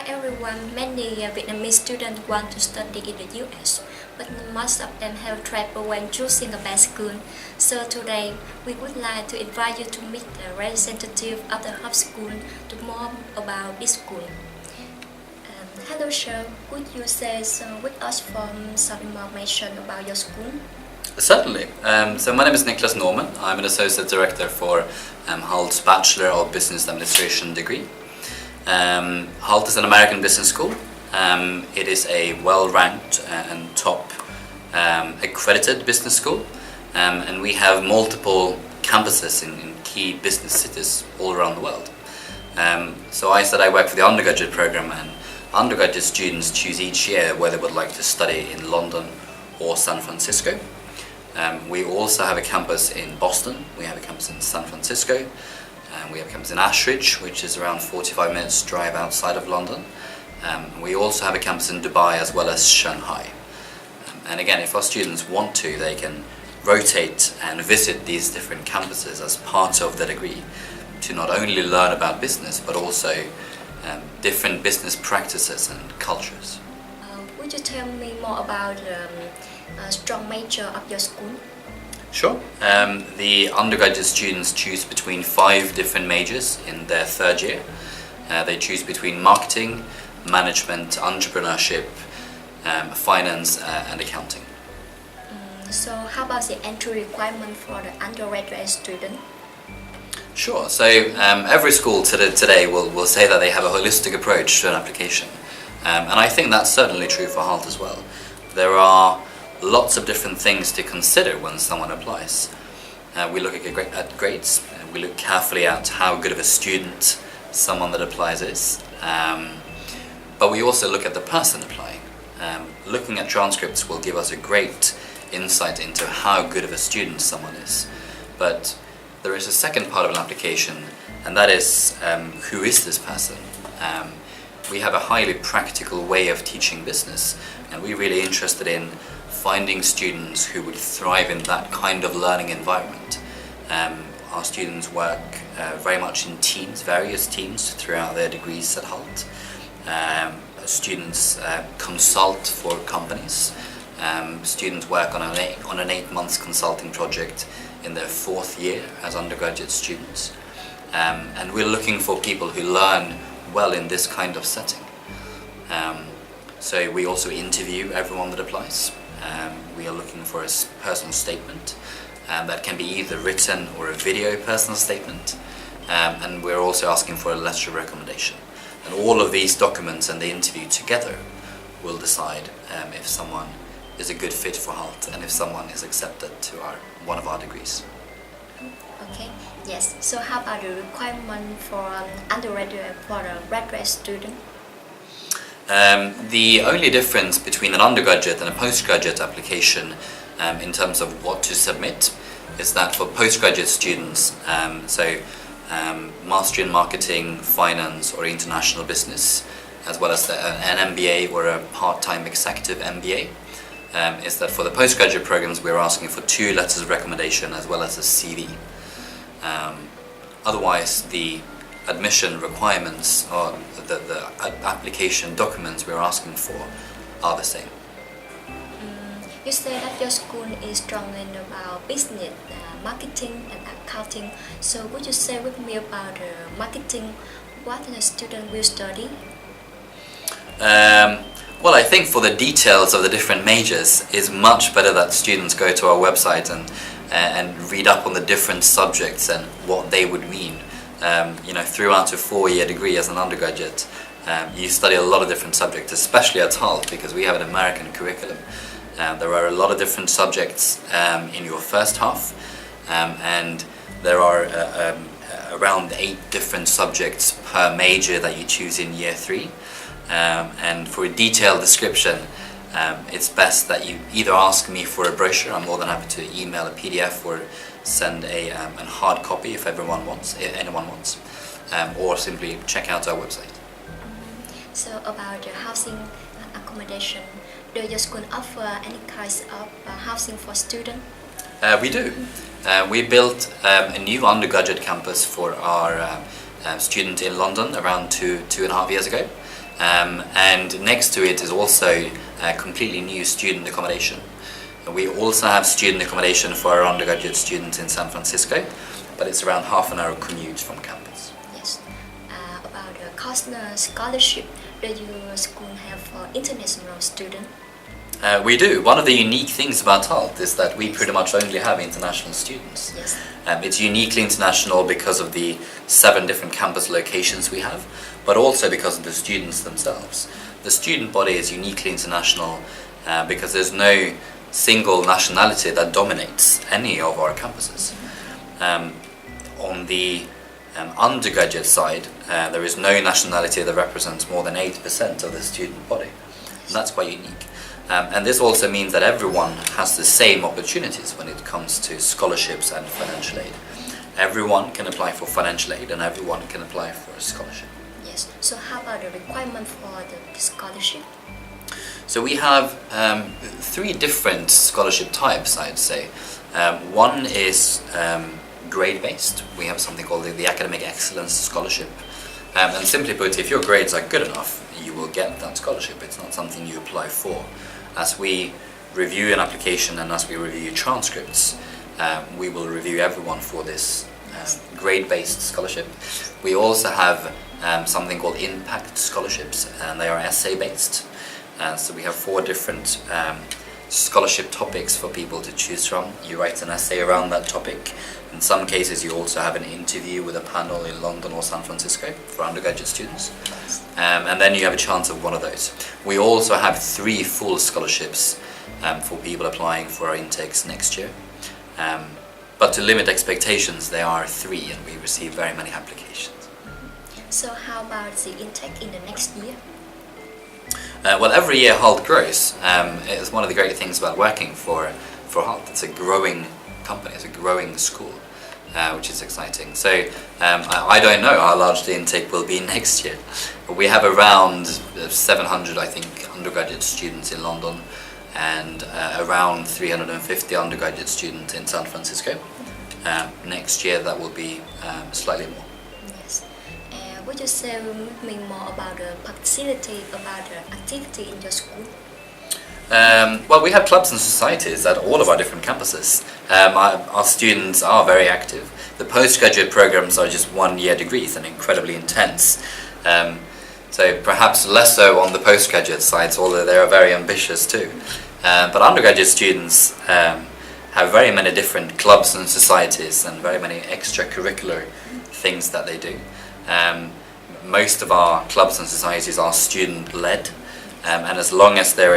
everyone, many Vietnamese students want to study in the US, but most of them have trouble when choosing a best school. So today, we would like to invite you to meet the representative of the HULT School to more about this school. Hello sir, could you say with us some information about your school? Certainly. So my name is Nicholas Norman. I'm an Associate Director for HULT's Bachelor of Business Administration degree. HULT is an American business school. It is a well-ranked and top accredited business school, and we have multiple campuses in key business cities all around the world. So I said I work for the undergraduate program, and undergraduate students choose each year whether they would like to study in London or San Francisco. We also have a campus in Boston, we have a campus in San Francisco, we have a campus in Ashridge, which is around 45 minutes drive outside of London. We also have a campus in Dubai as well as Shanghai. And again, if our students want to, they can rotate and visit these different campuses as part of the degree to not only learn about business but also different business practices and cultures. Would you tell me more about the strong major of your school? Sure. The undergraduate students choose between 5 different majors in their third year. They choose between marketing, management, entrepreneurship, finance and accounting. So how about the entry requirement for the undergraduate student? Sure. So every school today will say that they have a holistic approach to an application. And I think that's certainly true for HULT as well. There are lots of different things to consider when someone applies. We look at grades, we look carefully at how good of a student someone that applies is, but we also look at the person applying. Looking at transcripts will give us a great insight into how good of a student someone is. But there is a second part of an application, and that is who is this person? We have a highly practical way of teaching business, and we're really interested in finding students who would thrive in that kind of learning environment. Our students work very much in teams, various teams throughout their degrees at HULT. Students consult for companies. Students work on an 8 months consulting project in their 4th year as undergraduate students. And we're looking for people who learn well in this kind of setting. So we also interview everyone that applies. We are looking for a personal statement that can be either written or a video personal statement, and we're also asking for a letter of recommendation. And all of these documents and the interview together will decide if someone is a good fit for HULT and if someone is accepted to one of our degrees. Okay, yes. So how about the requirement for undergraduate for a graduate student? The only difference between an undergraduate and a postgraduate application in terms of what to submit is that for postgraduate students, mastery in marketing, finance or international business, as well as an MBA or a part-time executive MBA, is that for the postgraduate programs we're asking for 2 letters of recommendation as well as a CV. Otherwise, the admission requirements or the application documents we're asking for are the same. You say that your school is strong in about business, marketing and accounting. So would you say with me about marketing, what the student will study? Well, I think for the details of the different majors, it's much better that students go to our website and read up on the different subjects and what they would mean. Throughout a 4-year degree as an undergraduate, you study a lot of different subjects, especially at HULT, because we have an American curriculum. There are a lot of different subjects in your first half, and there are around 8 different subjects per major that you choose in year 3. And for a detailed description, it's best that you either ask me for a brochure. I'm more than happy to email a PDF or send a hard copy if anyone wants, or simply check out our website. So about the housing accommodation, do your school offer any kinds of housing for students? We do. We built a new undergraduate campus for our student in London around 2.5 years ago. And next to it is also completely new student accommodation. We also have student accommodation for our undergraduate students in San Francisco, but it's around half an hour commute from campus. Yes. About the cost scholarship, do your school have for international students? We do. One of the unique things about HULT is that we pretty much only have international students. Yes. It's uniquely international because of the 7 different campus locations we have, but also because of the students themselves. The student body is uniquely international because there's no single nationality that dominates any of our campuses. On the undergraduate side, there is no nationality that represents more than 8% of the student body. And that's quite unique. And this also means that everyone has the same opportunities when it comes to scholarships and financial aid. Everyone can apply for financial aid and everyone can apply for a scholarship. Yes. So how about the requirement for the scholarship? So we have 3 different scholarship types, I'd say. One is grade-based. We have something called the Academic Excellence Scholarship. And simply put, if your grades are good enough, you will get that scholarship. It's not something you apply for. As we review an application and as we review transcripts, we will review everyone for this grade-based scholarship. We also have something called impact scholarships, and they are essay-based. So we have 4 different scholarship topics for people to choose from. You write an essay around that topic. In some cases you also have an interview with a panel in London or San Francisco for undergraduate students. And then you have a chance of one of those. We also have 3 full scholarships for people applying for our intakes next year. But to limit expectations, there are 3 and we receive very many applications. So how about the intake in the next year? Well, every year HULT grows. It's one of the great things about working for HULT. It's a growing company, it's a growing school, which is exciting. So I don't know how large the intake will be next year. But we have around 700, I think, undergraduate students in London and around 350 undergraduate students in San Francisco. Next year that will be slightly more. Yes. Would you say with me more about the facility, about the activity in your school? Well, we have clubs and societies at all of our different campuses. Our students are very active. The postgraduate programs are just 1-year degrees and incredibly intense. So perhaps less so on the postgraduate sides, although they are very ambitious too. But undergraduate students have very many different clubs and societies and very many extracurricular things that they do. Most of our clubs and societies are student-led, and as long as there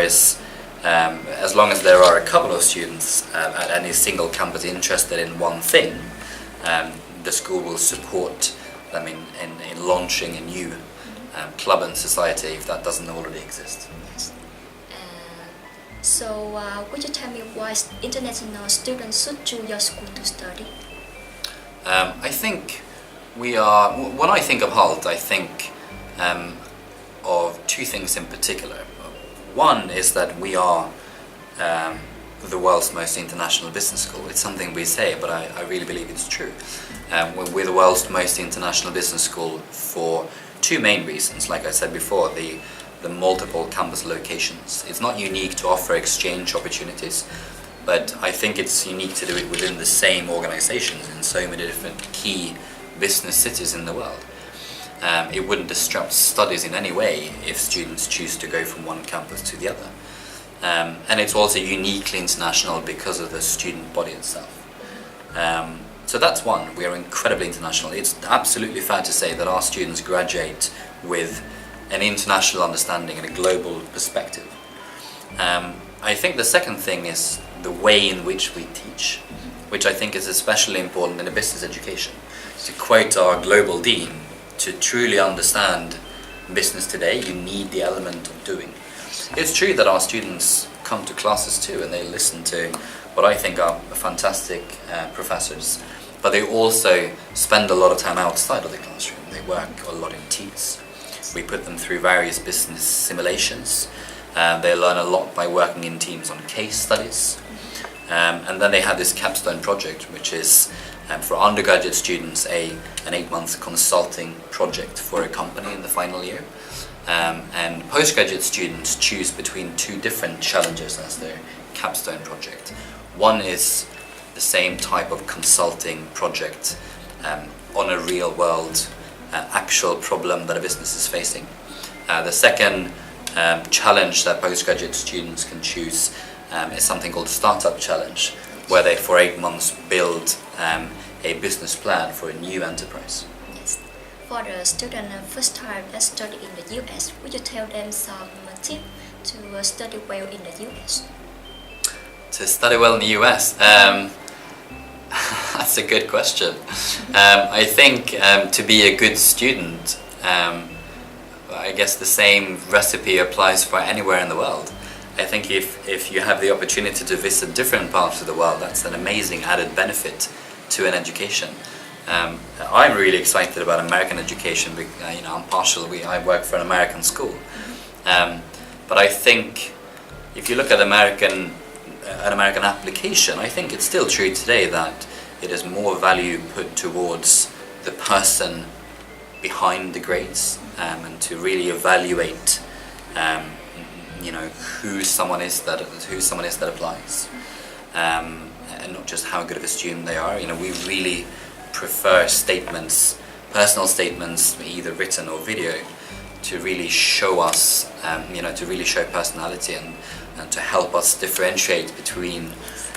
are a couple of students at any single campus interested in one thing, the school will support them in launching a new club and society if that doesn't already exist. Yes. So would you tell me why international students should choose your school to study? I think when I think of HULT, I think of 2 things in particular. One is that we are the world's most international business school. It's something we say, but I really believe it's true. We're the world's most international business school for 2 main reasons. Like I said before, the multiple campus locations. It's not unique to offer exchange opportunities, but I think it's unique to do it within the same organizations in so many different key business cities in the world. It wouldn't disrupt studies in any way if students choose to go from one campus to the other. And it's also uniquely international because of the student body itself. So that's one, we are incredibly international. It's absolutely fair to say that our students graduate with an international understanding and a global perspective. I think the second thing is the way in which we teach, which I think is especially important in a business education. To quote our global dean, to truly understand business today, you need the element of doing. It's true that our students come to classes too and they listen to what I think are fantastic professors, but they also spend a lot of time outside of the classroom. They work a lot in teams. We put them through various business simulations. They learn a lot by working in teams on case studies. And then they have this capstone project, which is for undergraduate students an 8-month consulting project for a company in the final year. and postgraduate students choose between two different challenges as their capstone project. One is the same type of consulting project on a real world actual problem that a business is facing. The second challenge that postgraduate students can choose is something called Startup Challenge, where they for 8 months build a business plan for a new enterprise. Yes. For the student first time that study in the US, would you tell them some tips to study well in the US? To study well in the US? That's a good question. I think to be a good student, I guess the same recipe applies for anywhere in the world. I think if you have the opportunity to visit different parts of the world, that's an amazing added benefit to an education. I'm really excited about American education because I'm partial. I work for an American school, but I think if you look at an American application, I think it's still true today that it is more value put towards the person behind the grades, and to really evaluate who someone is that applies, and not just how good of a student they are. We really prefer statements, personal statements, either written or video, to really show us, to really show personality and to help us differentiate between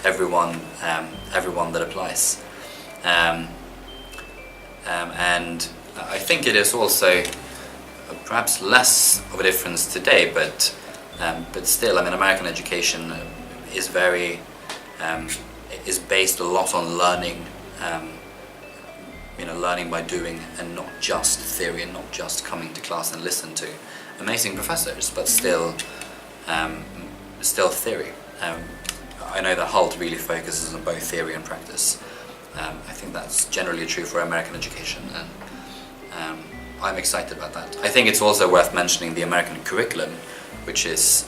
everyone that applies. And I think it is also perhaps less of a difference today, but still, American education is is based a lot on learning, learning by doing, and not just theory, and not just coming to class and listen to amazing professors, but still theory. I know that HULT really focuses on both theory and practice. I think that's generally true for American education, and I'm excited about that. I think it's also worth mentioning the American curriculum, which has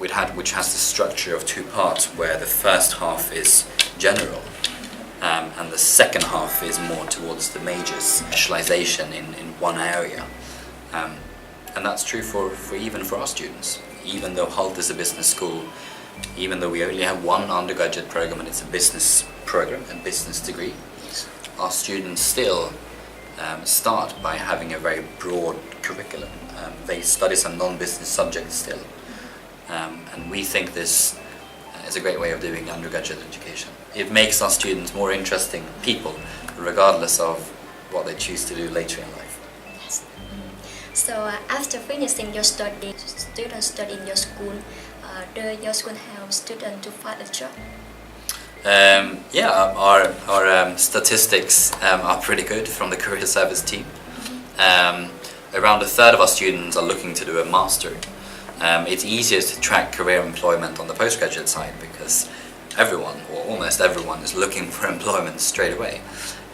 the structure of 2 parts, where the first half is general, and the second half is more towards the majors, specialization in one area. And that's true even for our students. Even though HULT is a business school, even though we only have one undergraduate program and it's a business program, a business degree, our students still start by having a very broad curriculum. They study some non-business subjects still. And we think this is a great way of doing undergraduate education. It makes our students more interesting people, regardless of what they choose to do later in life. Yes. So after finishing your study, students study in your school, does your school help students to find a job? Our statistics are pretty good from the career service team. Around a third of our students are looking to do a master. It's easier to track career employment on the postgraduate side because everyone, or almost everyone, is looking for employment straight away.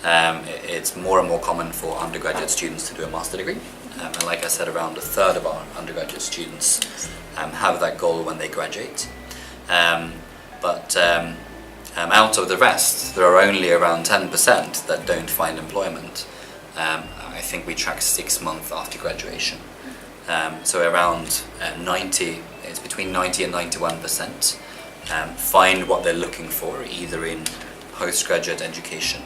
It's more and more common for undergraduate students to do a master degree. And like I said, around a third of our undergraduate students have that goal when they graduate. But out of the rest, there are only around 10% that don't find employment. I think we track 6 months after graduation. So around 90, it's between 90 and 91% find what they're looking for, either in postgraduate education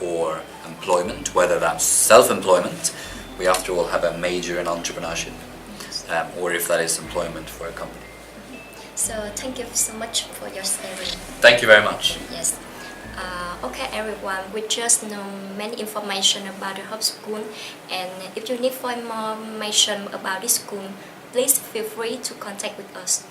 or employment, whether that's self-employment, we after all have a major in entrepreneurship, or if that is employment for a company. So thank you so much for your sharing. Thank you very much. Yes. Okay everyone, we just know many information about the HULT school, and if you need more information about this school, please feel free to contact with us.